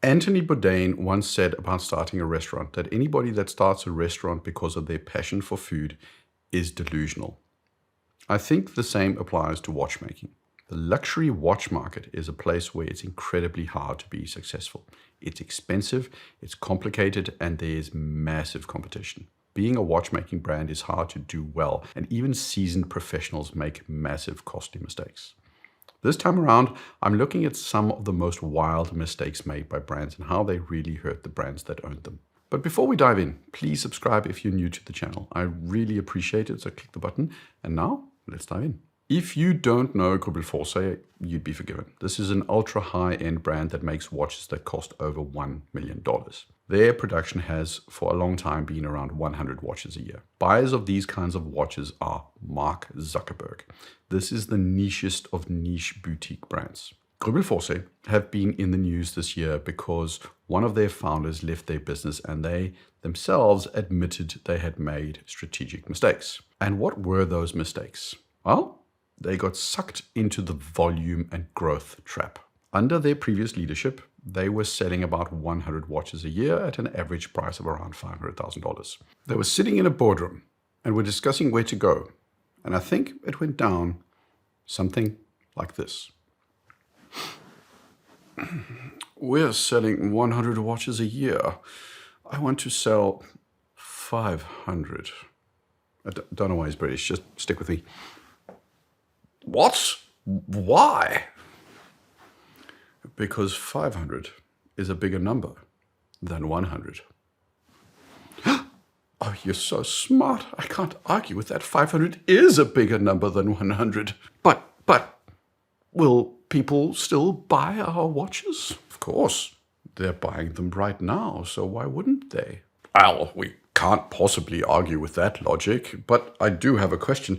Anthony Bourdain once said about starting a restaurant that anybody that starts a restaurant because of their passion for food is delusional. I think the same applies to watchmaking. The luxury watch market is a place where it's incredibly hard to be successful. It's expensive, it's complicated, and there is massive competition. Being a watchmaking brand is hard to do well, and even seasoned professionals make massive costly mistakes. This time around, I'm looking at some of the most wild mistakes made by brands and how they really hurt the brands that owned them. But before we dive in, please subscribe if you're new to the channel. I really appreciate it, so click the button. And now, let's dive in. If you don't know Greubel Forsey, you'd be forgiven. This is an ultra high-end brand that makes watches that cost over $1 million. Their production has for a long time been around 100 watches a year. Buyers of these kinds of watches are Mark Zuckerberg. This is the nichest of niche boutique brands. Greubel Forsey have been in the news this year because one of their founders left their business and they themselves admitted they had made strategic mistakes. And what were those mistakes? Well, they got sucked into the volume and growth trap. Under their previous leadership, they were selling about 100 watches a year at an average price of around $500,000. They were sitting in a boardroom and were discussing where to go. And I think it went down something like this. We're selling 100 watches a year. I want to sell 500. I don't know why he's British, just stick with me. What? Why? Because 500 is a bigger number than 100. Oh, you're so smart. I can't argue with that. 500 is a bigger number than 100. But will people still buy our watches? Of course. They're buying them right now, so why wouldn't they? Well, we can't possibly argue with that logic, but I do have a question.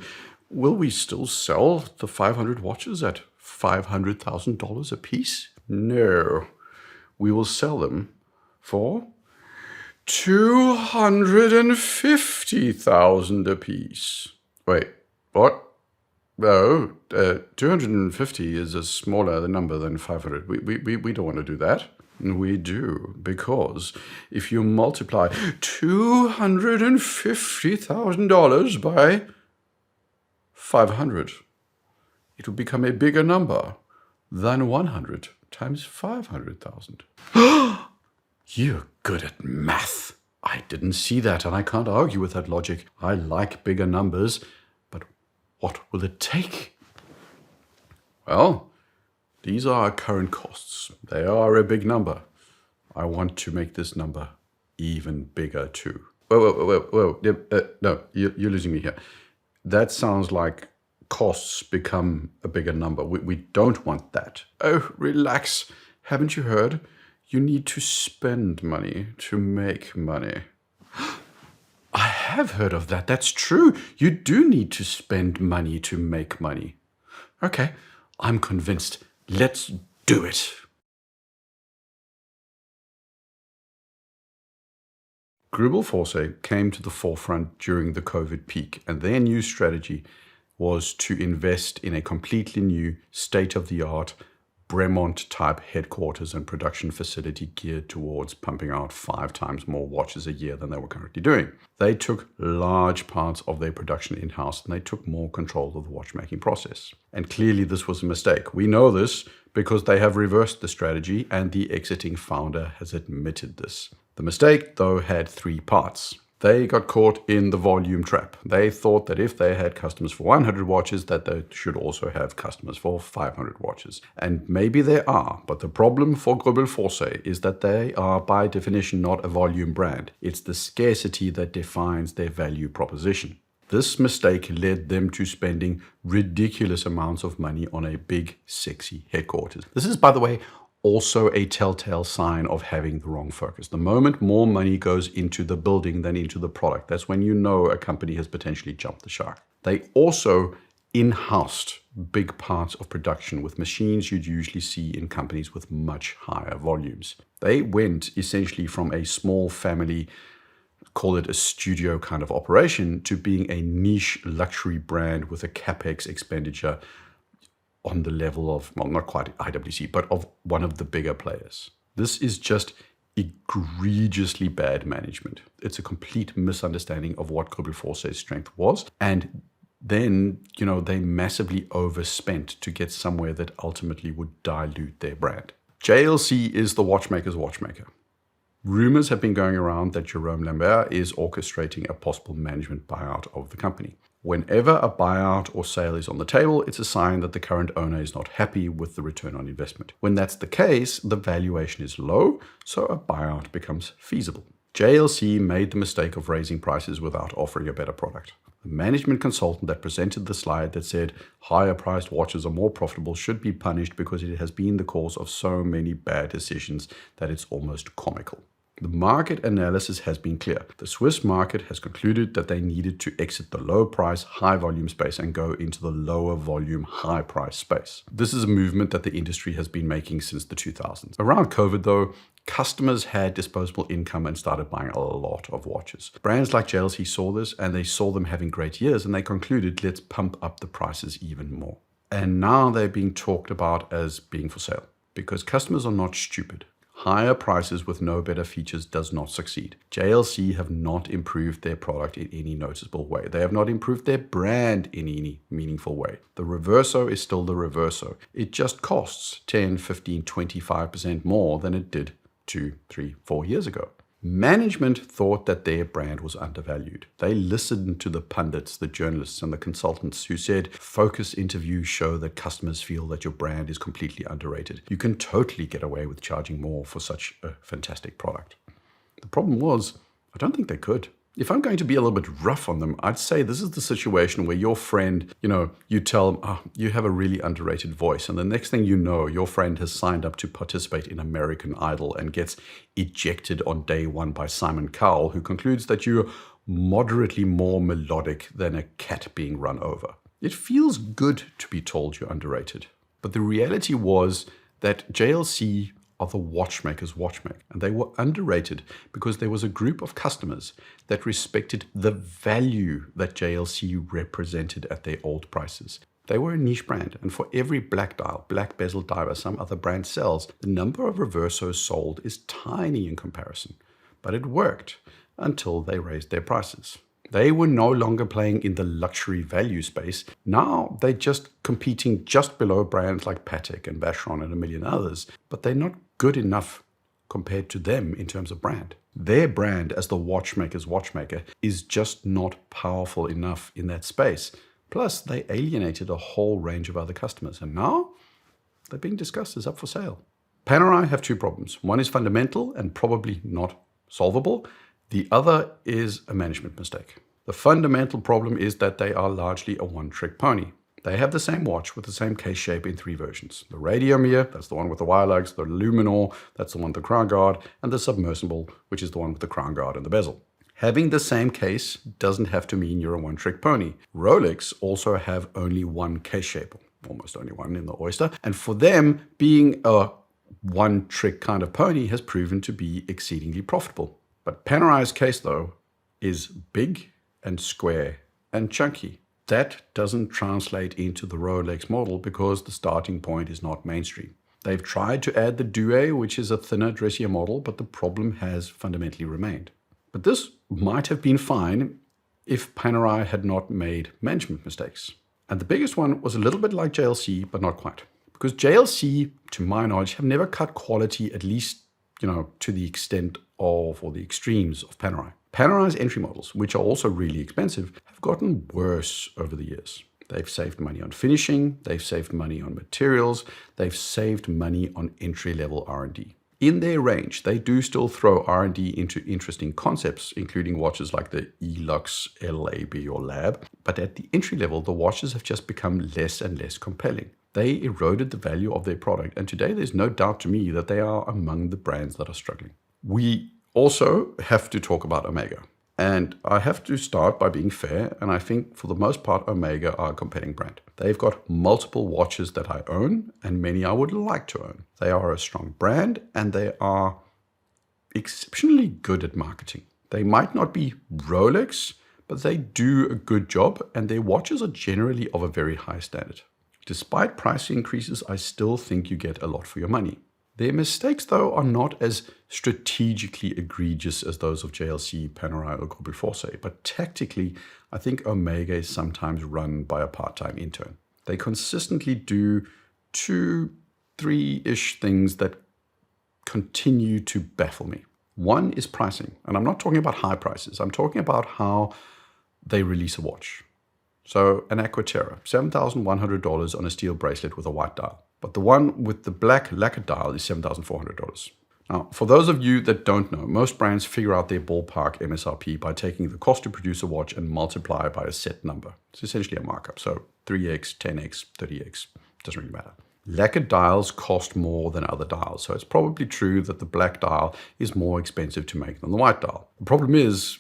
Will we still sell the 500 watches at $500,000 a piece? No, we will sell them for $250,000 a piece. Wait, what? No, 250 is a smaller number than 500. We don't want to do that. We do, because if you multiply $250,000 by 500, it will become a bigger number than 100 times 500,000. You're good at math. I didn't see that, and I can't argue with that logic. I like bigger numbers, but what will it take? Well, these are our current costs. They are a big number. I want to make this number even bigger too. Whoa. No, you're losing me here. That sounds like costs become a bigger number. We don't want that. Oh, relax. Haven't you heard? You need to spend money to make money. I have heard of that. That's true. You do need to spend money to make money. Okay, I'm convinced. Let's do it. Greubel Forsey came to the forefront during the COVID peak, and their new strategy was to invest in a completely new state-of-the-art Bremont type headquarters and production facility geared towards pumping out 5 times more watches a year than they were currently doing. They took large parts of their production in-house and they took more control of the watchmaking process. And clearly this was a mistake. We know this because they have reversed the strategy and the exiting founder has admitted this. The mistake, though, had 3 parts. They got caught in the volume trap. They thought that if they had customers for 100 watches, that they should also have customers for 500 watches. And maybe they are, but the problem for Greubel Forsey is that they are by definition not a volume brand. It's the scarcity that defines their value proposition. This mistake led them to spending ridiculous amounts of money on a big, sexy headquarters. This is, by the way, also a telltale sign of having the wrong focus. The moment more money goes into the building than into the product, that's when you know a company has potentially jumped the shark. They also in-housed big parts of production with machines you'd usually see in companies with much higher volumes. They went essentially from a small family, call it a studio kind of operation, to being a niche luxury brand with a capex expenditure on the level of, well, not quite IWC, but of one of the bigger players. This is just egregiously bad management. It's a complete misunderstanding of what Greubel Forsey's strength was. And then, they massively overspent to get somewhere that ultimately would dilute their brand. JLC is the watchmaker's watchmaker. Rumors have been going around that Jerome Lambert is orchestrating a possible management buyout of the company. Whenever a buyout or sale is on the table, it's a sign that the current owner is not happy with the return on investment. When that's the case, the valuation is low, so a buyout becomes feasible. JLC made the mistake of raising prices without offering a better product. The management consultant that presented the slide that said higher priced watches are more profitable should be punished because it has been the cause of so many bad decisions that it's almost comical. The market analysis has been clear. The Swiss market has concluded that they needed to exit the low price, high volume space and go into the lower volume, high price space. This is a movement that the industry has been making since the 2000s. Around COVID though, customers had disposable income and started buying a lot of watches. Brands like JLC saw this and they saw them having great years and they concluded, let's pump up the prices even more. And now they're being talked about as being for sale because customers are not stupid. Higher prices with no better features does not succeed. JLC have not improved their product in any noticeable way. They have not improved their brand in any meaningful way. The Reverso is still the Reverso. It just costs 10, 15, 25% more than it did 2, 3, 4 years ago. Management thought that their brand was undervalued. They listened to the pundits, the journalists, and the consultants who said focus interviews show that customers feel that your brand is completely underrated. You can totally get away with charging more for such a fantastic product. The problem was, I don't think they could. If I'm going to be a little bit rough on them, I'd say this is the situation where your friend, you tell them, oh, you have a really underrated voice. And the next thing you know, your friend has signed up to participate in American Idol and gets ejected on day one by Simon Cowell, who concludes that you're moderately more melodic than a cat being run over. It feels good to be told you're underrated. But the reality was that JLC are the watchmaker's watchmaker. And they were underrated because there was a group of customers that respected the value that JLC represented at their old prices. They were a niche brand, and for every black dial, black bezel diver some other brand sells, the number of Reversos sold is tiny in comparison. But it worked until they raised their prices. They were no longer playing in the luxury value space. Now they're just competing just below brands like Patek and Vacheron and a million others, but they're not good enough compared to them in terms of brand. Their brand as the watchmaker's watchmaker is just not powerful enough in that space. Plus, they alienated a whole range of other customers, and now they're being discussed as up for sale. Panerai have two problems. One is fundamental and probably not solvable. The other is a management mistake. The fundamental problem is that they are largely a one-trick pony. They have the same watch with the same case shape in 3 versions. The Radiomir, that's the one with the wire lugs, the Luminor, that's the one with the crown guard, and the Submersible, which is the one with the crown guard and the bezel. Having the same case doesn't have to mean you're a one-trick pony. Rolex also have only one case shape, almost only one in the Oyster, and for them, being a one-trick kind of pony has proven to be exceedingly profitable. But Panerai's case, though, is big and square and chunky. That doesn't translate into the Rolex model because the starting point is not mainstream. They've tried to add the Due, which is a thinner, dressier model, but the problem has fundamentally remained. But this might have been fine if Panerai had not made management mistakes. And the biggest one was a little bit like JLC, but not quite. Because JLC, to my knowledge, have never cut quality, at least to the extent of, or the extremes of Panerai. Panerai's entry models, which are also really expensive, have gotten worse over the years. They've saved money on finishing, they've saved money on materials, they've saved money on entry-level R&D. In their range, they do still throw R&D into interesting concepts, including watches like the Elux LAB or Lab. But at the entry level, the watches have just become less and less compelling. They eroded the value of their product, and today there's no doubt to me that they are among the brands that are struggling. We also have to talk about Omega. And I have to start by being fair, and I think for the most part, Omega are a compelling brand. They've got multiple watches that I own, and many I would like to own. They are a strong brand, and they are exceptionally good at marketing. They might not be Rolex, but they do a good job, and their watches are generally of a very high standard. Despite price increases, I still think you get a lot for your money. Their mistakes, though, are not as strategically egregious as those of JLC, Panerai, or Greubel Forsey, but tactically, I think Omega is sometimes run by a part-time intern. They consistently do 2, 3-ish things that continue to baffle me. One is pricing, and I'm not talking about high prices. I'm talking about how they release a watch. So an Aquaterra, $7,100 on a steel bracelet with a white dial. But the one with the black lacquered dial is $7,400. Now, for those of you that don't know, most brands figure out their ballpark MSRP by taking the cost to produce a watch and multiply by a set number. It's essentially a markup. So 3x, 10x, 30x, doesn't really matter. Lacquered dials cost more than other dials, so it's probably true that the black dial is more expensive to make than the white dial. The problem is,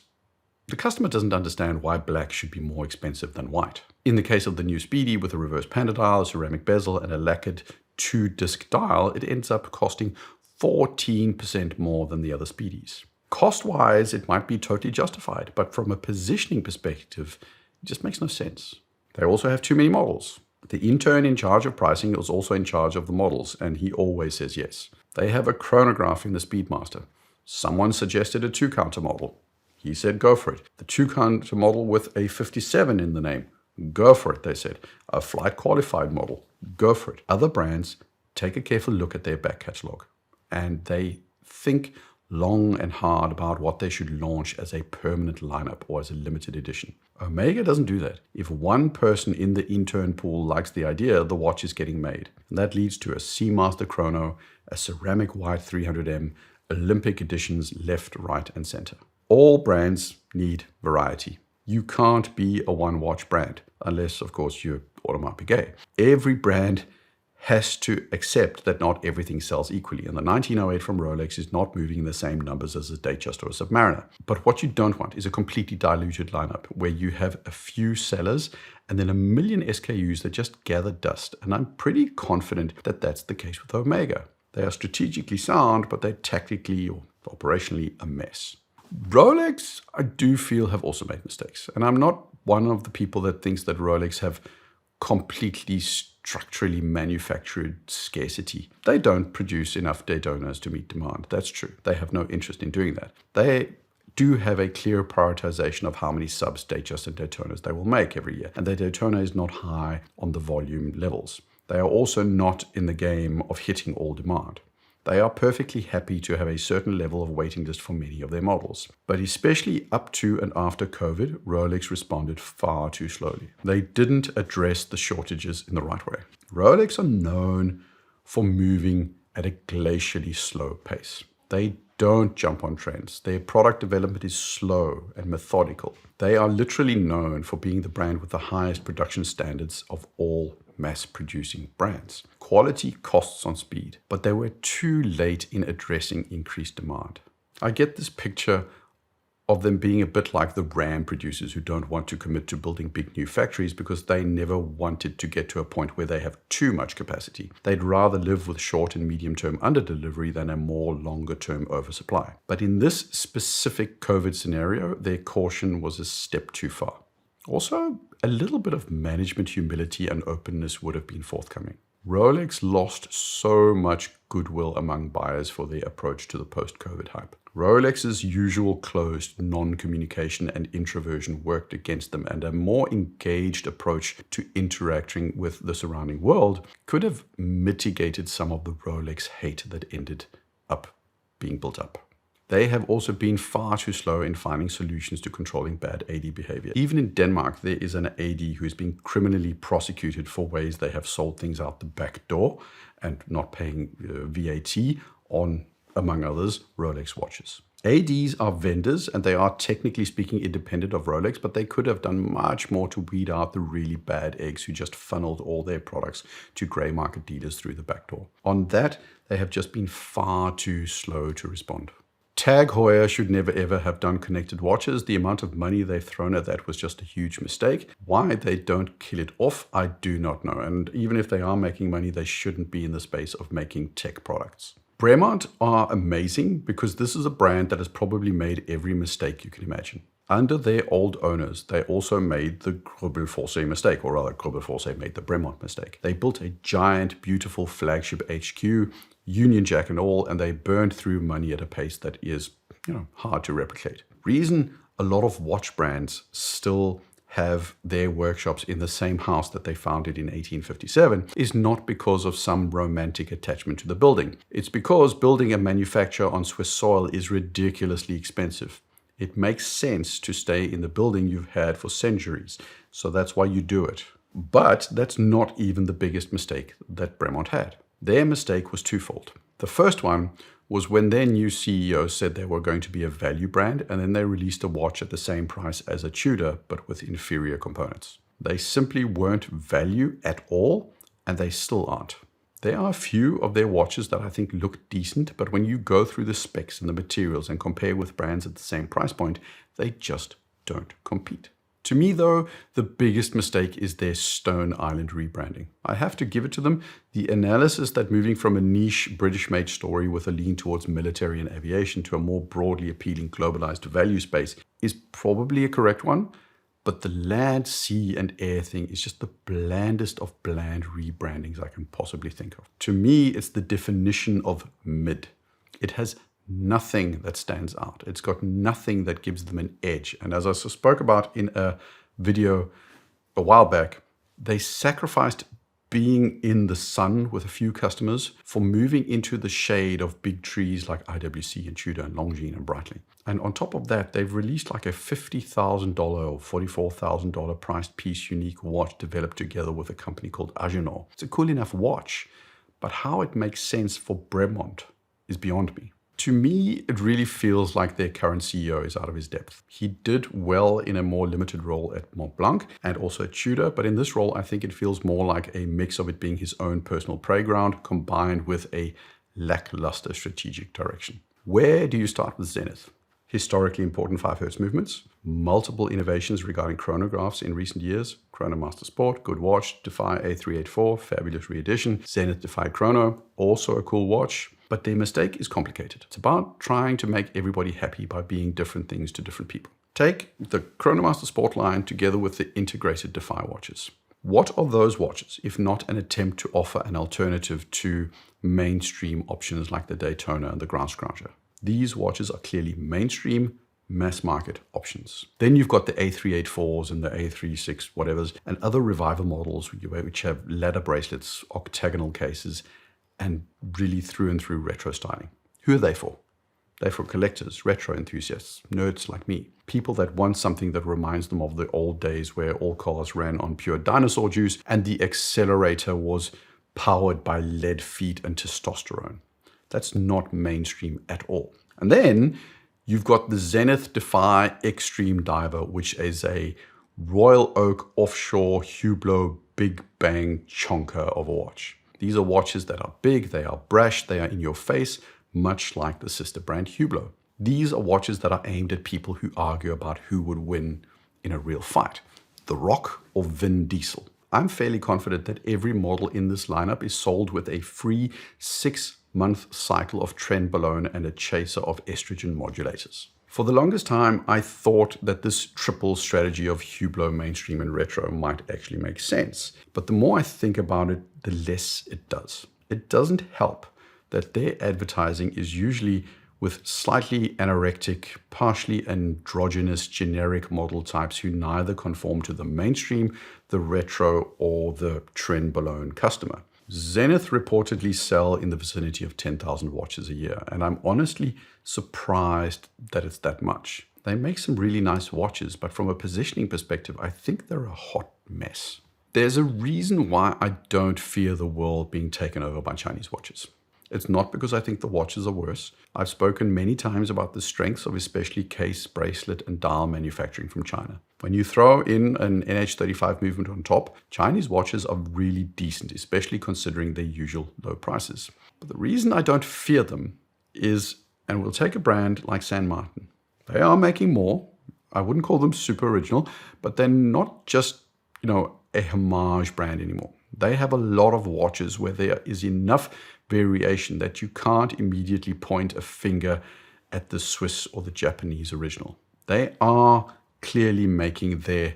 the customer doesn't understand why black should be more expensive than white. In the case of the new Speedy with a reverse panda dial, a ceramic bezel, and a lacquered 2-disc dial, it ends up costing 14% more than the other Speedies. Cost-wise, it might be totally justified, but from a positioning perspective, it just makes no sense. They also have too many models. The intern in charge of pricing is also in charge of the models, and he always says yes. They have a chronograph in the Speedmaster. Someone suggested a 2-counter model. He said, go for it. The 2-counter model with a 57 in the name. Go for it, they said. A flight qualified model. Go for it. Other brands take a careful look at their back catalogue, and they think long and hard about what they should launch as a permanent lineup or as a limited edition. Omega doesn't do that. If one person in the intern pool likes the idea, the watch is getting made. And that leads to a Seamaster Chrono, a ceramic white 300M, Olympic editions left, right, and center. All brands need variety. You can't be a one-watch brand, unless, of course, you're Audemars Piguet. Every brand has to accept that not everything sells equally, and the 1908 from Rolex is not moving in the same numbers as a Datejust or a Submariner. But what you don't want is a completely diluted lineup where you have a few sellers and then a million SKUs that just gather dust, and I'm pretty confident that that's the case with Omega. They are strategically sound, but they're tactically or operationally a mess. Rolex, I do feel, have also made mistakes, and I'm not one of the people that thinks that Rolex have completely structurally manufactured scarcity. They don't produce enough Daytonas to meet demand. That's true. They have no interest in doing that. They do have a clear prioritization of how many subs, Datejust, and Daytonas they will make every year. And their Daytona is not high on the volume levels. They are also not in the game of hitting all demand. They are perfectly happy to have a certain level of waiting list for many of their models. But especially up to and after COVID, Rolex responded far too slowly. They didn't address the shortages in the right way. Rolex are known for moving at a glacially slow pace. They don't jump on trends. Their product development is slow and methodical. They are literally known for being the brand with the highest production standards of all mass-producing brands. Quality costs on speed, but they were too late in addressing increased demand. I get this picture of them being a bit like the RAM producers who don't want to commit to building big new factories because they never wanted to get to a point where they have too much capacity. They'd rather live with short and medium-term under-delivery than a more longer-term oversupply. But in this specific COVID scenario, their caution was a step too far. Also, a little bit of management humility and openness would have been forthcoming. Rolex lost so much goodwill among buyers for their approach to the post-COVID hype. Rolex's usual closed non-communication and introversion worked against them, and a more engaged approach to interacting with the surrounding world could have mitigated some of the Rolex hate that ended up being built up. They have also been far too slow in finding solutions to controlling bad AD behavior. Even in Denmark, there is an AD who is being criminally prosecuted for ways they have sold things out the back door and not paying VAT on, among others, Rolex watches. ADs are vendors and they are technically speaking independent of Rolex, but they could have done much more to weed out the really bad eggs who just funneled all their products to grey market dealers through the back door. On that, they have just been far too slow to respond. Tag Heuer should never ever have done connected watches. The amount of money they've thrown at that was just a huge mistake. Why they don't kill it off, I do not know. And even if they are making money, they shouldn't be in the space of making tech products. Bremont are amazing because this is a brand that has probably made every mistake you can imagine. Under their old owners, they also made the Greubel Forsey mistake, or rather Greubel Forsey made the Bremont mistake. They built a giant, beautiful flagship HQ, Union Jack and all, and they burned through money at a pace that is, hard to replicate. Reason a lot of watch brands still have their workshops in the same house that they founded in 1857 is not because of some romantic attachment to the building. It's because building a manufacturer on Swiss soil is ridiculously expensive. It makes sense to stay in the building you've had for centuries, so that's why you do it. But that's not even the biggest mistake that Bremont had. Their mistake was twofold. The first one was when their new CEO said they were going to be a value brand, and then they released a watch at the same price as a Tudor, but with inferior components. They simply weren't value at all, and they still aren't. There are a few of their watches that I think look decent, but when you go through the specs and the materials and compare with brands at the same price point, they just don't compete. To me, though, the biggest mistake is their Stone Island rebranding. I have to give it to them. The analysis that moving from a niche British-made story with a lean towards military and aviation to a more broadly appealing globalized value space is probably a correct one, but the land, sea, and air thing is just the blandest of bland rebrandings I can possibly think of. To me, it's the definition of mid. It has nothing that stands out. It's got nothing that gives them an edge. And as I spoke about in a video a while back, they sacrificed being in the sun with a few customers for moving into the shade of big trees like IWC and Tudor and Longines and Breitling. And on top of that, they've released like a $50,000 or $44,000 priced piece unique watch developed together with a company called Agenor. It's a cool enough watch, but how it makes sense for Bremont is beyond me. To me, it really feels like their current CEO is out of his depth. He did well in a more limited role at Montblanc and also at Tudor, but in this role, I think it feels more like a mix of it being his own personal playground combined with a lackluster strategic direction. Where do you start with Zenith? Historically important 5 Hz movements, multiple innovations regarding chronographs in recent years, Chronomaster Sport, good watch, Defy A384, fabulous re-edition, Zenith Defy Chrono, also a cool watch. But their mistake is complicated. It's about trying to make everybody happy by being different things to different people. Take the Chronomaster Sport line together with the integrated Defy watches. What are those watches, if not an attempt to offer an alternative to mainstream options like the Daytona and the Grand Scrounger? These watches are clearly mainstream, mass market options. Then you've got the A384s and the A36 whatevers and other revival models which have ladder bracelets, octagonal cases, and really through and through retro styling. Who are they for? They're for collectors, retro enthusiasts, nerds like me, people that want something that reminds them of the old days where all cars ran on pure dinosaur juice and the accelerator was powered by lead feet and testosterone. That's not mainstream at all. And then you've got the Zenith Defy Extreme Diver, which is a Royal Oak offshore Hublot big bang chonker of a watch. These are watches that are big, they are brash, they are in your face, much like the sister brand Hublot. These are watches that are aimed at people who argue about who would win in a real fight, The Rock or Vin Diesel. I'm fairly confident that every model in this lineup is sold with a free 6-month cycle of trenbolone and a chaser of estrogen modulators. For the longest time, I thought that this triple strategy of Hublot, mainstream, and retro might actually make sense. But the more I think about it, the less it does. It doesn't help that their advertising is usually with slightly anorectic, partially androgynous generic model types who neither conform to the mainstream, the retro, or the trenbolone customer. Zenith reportedly sell in the vicinity of 10,000 watches a year, and I'm honestly surprised that it's that much. They make some really nice watches, but from a positioning perspective, I think they're a hot mess. There's a reason why I don't fear the world being taken over by Chinese watches. It's not because I think the watches are worse. I've spoken many times about the strengths of especially case, bracelet, and dial manufacturing from China. When you throw in an NH35 movement on top, Chinese watches are really decent, especially considering their usual low prices. But the reason I don't fear them is, and we'll take a brand like San Martin. They are making more. I wouldn't call them super original, but they're not just, a homage brand anymore. They have a lot of watches where there is enough variation that you can't immediately point a finger at the Swiss or the Japanese original. They are clearly making their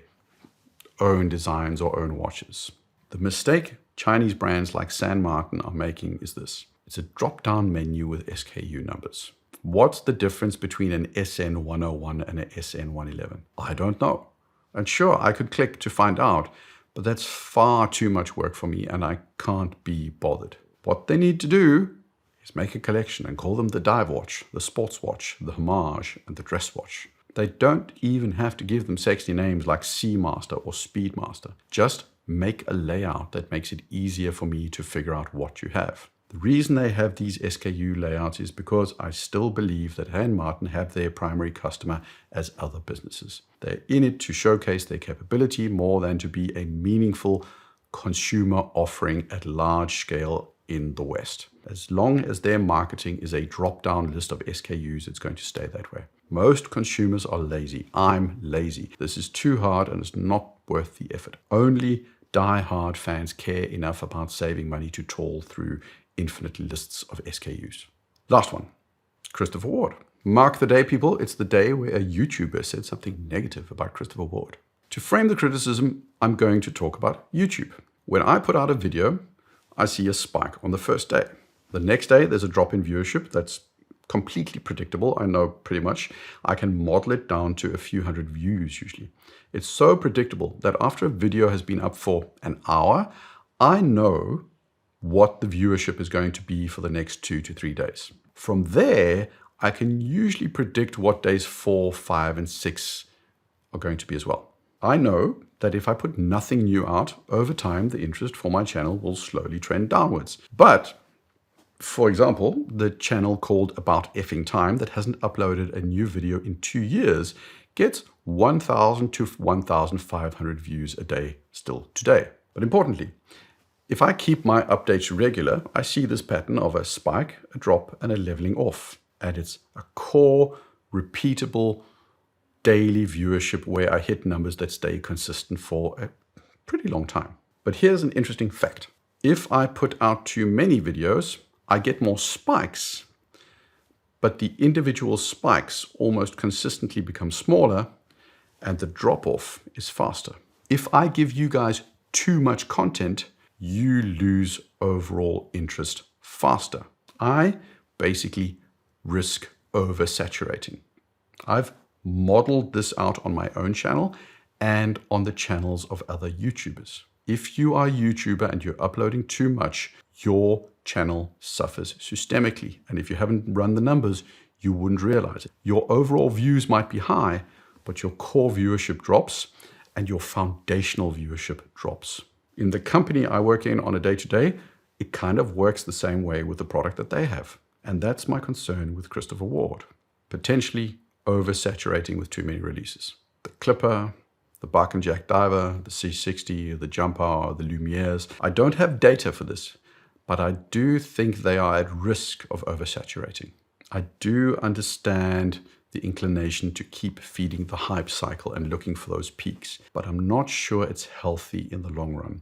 own designs or own watches. The mistake Chinese brands like San Martin are making is this. It's a drop-down menu with SKU numbers. What's the difference between an SN101 and an SN111? I don't know. And sure, I could click to find out, but that's far too much work for me and I can't be bothered. What they need to do is make a collection and call them the dive watch, the sports watch, the homage, and the dress watch. They don't even have to give them sexy names like Seamaster or Speedmaster. Just make a layout that makes it easier for me to figure out what you have. The reason they have these SKU layouts is because I still believe that Heuer and Martin have their primary customer as other businesses. They're in it to showcase their capability more than to be a meaningful consumer offering at large scale in the West. As long as their marketing is a drop-down list of SKUs, it's going to stay that way. Most consumers are lazy. I'm lazy. This is too hard and it's not worth the effort. Only die-hard fans care enough about saving money to trawl through infinite lists of SKUs. Last one, Christopher Ward. Mark the day, people. It's the day where a YouTuber said something negative about Christopher Ward. To frame the criticism, I'm going to talk about YouTube. When I put out a video, I see a spike on the first day. The next day, there's a drop in viewership that's completely predictable. I know pretty much. I can model it down to a few hundred views usually. It's so predictable that after a video has been up for an hour, I know what the viewership is going to be for the next 2 to 3 days. From there, I can usually predict what days 4, 5, and 6 are going to be as well. I know that if I put nothing new out, over time, the interest for my channel will slowly trend downwards. But, for example, the channel called About Effing Time that hasn't uploaded a new video in 2 years gets 1,000 to 1,500 views a day still today. But importantly, if I keep my updates regular, I see this pattern of a spike, a drop, and a leveling off. And it's a core, repeatable, daily viewership where I hit numbers that stay consistent for a pretty long time. But here's an interesting fact. If I put out too many videos, I get more spikes, but the individual spikes almost consistently become smaller and the drop-off is faster. If I give you guys too much content, you lose overall interest faster. I basically risk oversaturating. I've modeled this out on my own channel and on the channels of other YouTubers. If you are a YouTuber and you're uploading too much, your channel suffers systemically. And if you haven't run the numbers, you wouldn't realize it. Your overall views might be high, but your core viewership drops and your foundational viewership drops. In the company I work in on a day-to-day, it kind of works the same way with the product that they have. And that's my concern with Christopher Ward. Potentially oversaturating with too many releases. The Clipper, the Bark and Jack Diver, the C60, the Jump Hour, the Lumieres. I don't have data for this, but I do think they are at risk of oversaturating. I do understand the inclination to keep feeding the hype cycle and looking for those peaks, but I'm not sure it's healthy in the long run.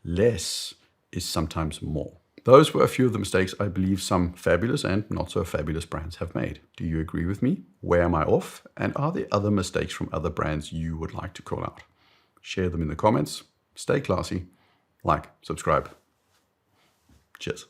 Less is sometimes more. Those were a few of the mistakes I believe some fabulous and not so fabulous brands have made. Do you agree with me? Where am I off? And are there other mistakes from other brands you would like to call out? Share them in the comments. Stay classy. Like, subscribe. Cheers.